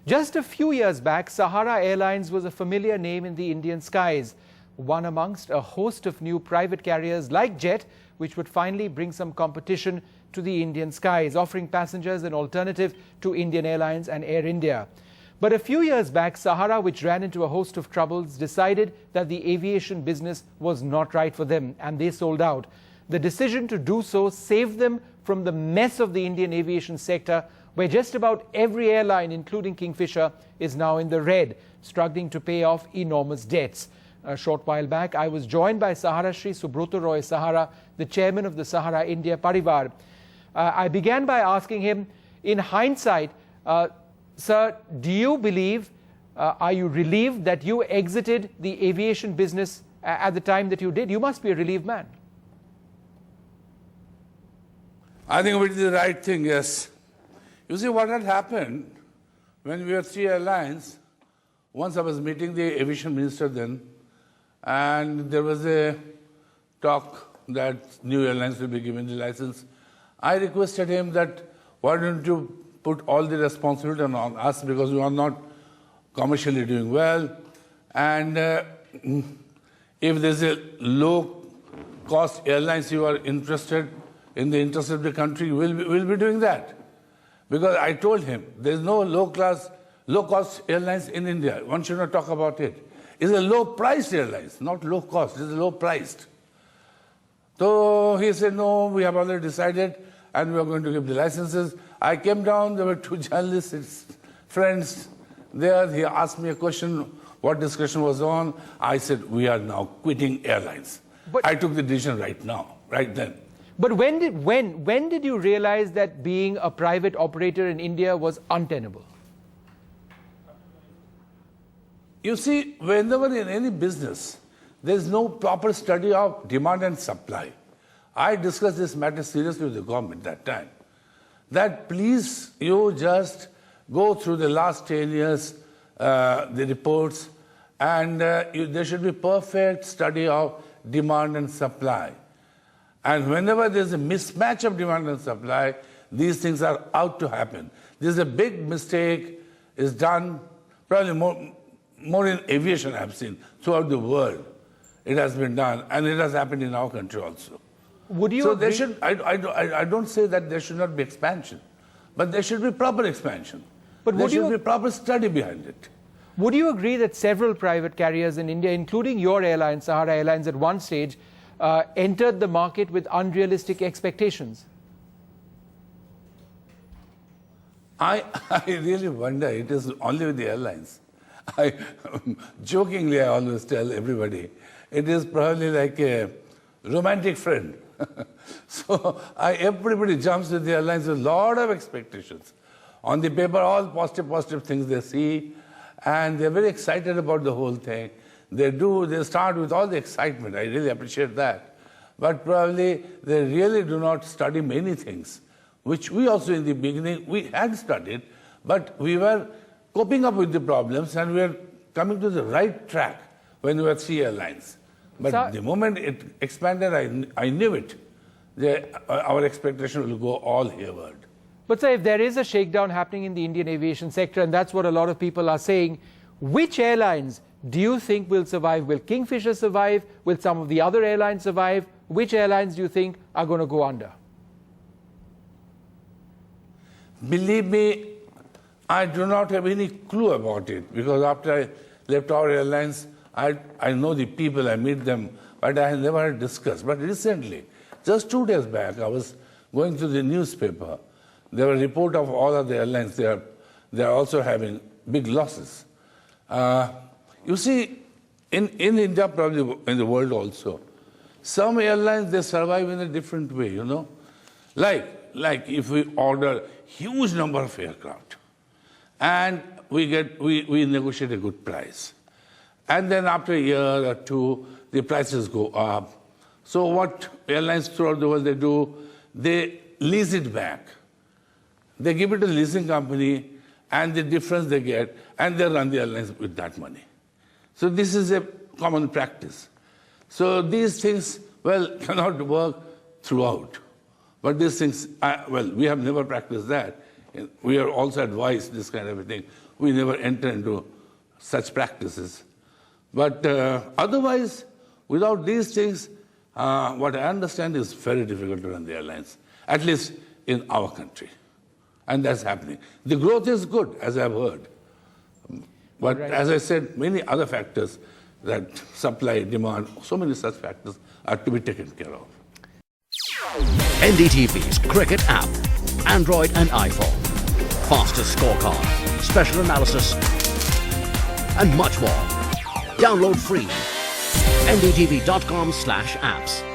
Just a few years back, Sahara Airlines was a familiar name in the Indian skies, one amongst a host of new private carriers like Jet, which would finally bring some competition to the Indian skies, offering passengers an alternative to Indian Airlines and Air India. But a few years back, Sahara, which ran into a host of troubles, decided that the aviation business was not right for them, and they sold out. The decision to do so saved them from the mess of the Indian aviation sector, where just about every airline, including Kingfisher, is now in the red, struggling to pay off enormous debts. A short while back, I was joined by Sahara Shri Subroto Roy Sahara, the chairman of the Sahara India Parivar. I began by asking him, in hindsight, sir, do you believe, are you relieved that you exited the aviation business at the time that you did? You must be a relieved man. I think we did the right thing, yes. You see what had happened when we were three airlines. Once I was meeting the aviation minister then, and there was a talk that new airlines will be given the license. I requested him that, why don't you put all the responsibility on us, because we are not commercially doing well, and if there's a low-cost airlines you are interested in the interest of the country, we'll be doing that. Because I told him, there's no low-cost airlines in India. One should not talk about it. It's a low-priced airlines, not low-cost. It's low-priced. So he said, no, we have already decided, and we are going to give the licenses. I came down, there were two journalists, friends there. He asked me a question, what discussion was on. I said, we are now quitting airlines. But I took the decision right now, right then. But when did you realize that being a private operator in India was untenable? You see, whenever in any business, there is no proper study of demand and supply. I discussed this matter seriously with the government that time. That please, you just go through the last 10 years, the reports, and there should be perfect study of demand and supply. And whenever there's a mismatch of demand and supply, these things are out to happen. This is a big mistake, is done, probably more in aviation I've seen, throughout the world. It has been done, and it has happened in our country also. Would you so agree? There should, I don't say that there should not be expansion, but there should be proper expansion. But there should be proper study behind it. Would you agree that several private carriers in India, including your airline, Sahara Airlines, at one stage, entered the market with unrealistic expectations? I really wonder, it is only with the airlines. Jokingly, I always tell everybody, it is probably like a romantic friend. So everybody jumps with the airlines with a lot of expectations. On the paper, all positive things they see, and they're very excited about the whole thing. They start with all the excitement. I really appreciate that. But probably they really do not study many things, which we also in the beginning, we had studied, but we were coping up with the problems and we were coming to the right track when we were three airlines. But the moment it expanded, I knew it. Our expectation will go all hayward. But sir, if there is a shakedown happening in the Indian aviation sector, and that's what a lot of people are saying, which airlines do you think will survive? Will Kingfisher survive? Will some of the other airlines survive? Which airlines do you think are going to go under? Believe me, I do not have any clue about it, because after I left our airlines, I know the people, I meet them, but I have never discussed. But recently, just 2 days back, I was going through the newspaper. There were reports of all of the airlines, they are also having big losses. You see, in India, probably in the world also, some airlines, they survive in a different way, you know. Like if we order huge number of aircraft, and we negotiate a good price. And then after a year or two, the prices go up. So what airlines throughout the world they do, they lease it back. They give it to the leasing company, and the difference they get, and they run the airlines with that money. So this is a common practice. So these things, well, cannot work throughout. But these things, well, we have never practiced that. We are also advised this kind of a thing. We never enter into such practices. But otherwise, without these things, what I understand is very difficult to run the airlines, at least in our country. And that's happening. The growth is good, as I've heard. But as I said, many other factors that supply, demand, so many such factors are to be taken care of. NDTV's cricket app, Android and iPhone, fastest scorecard, special analysis, and much more. Download free. ndtv.com/apps.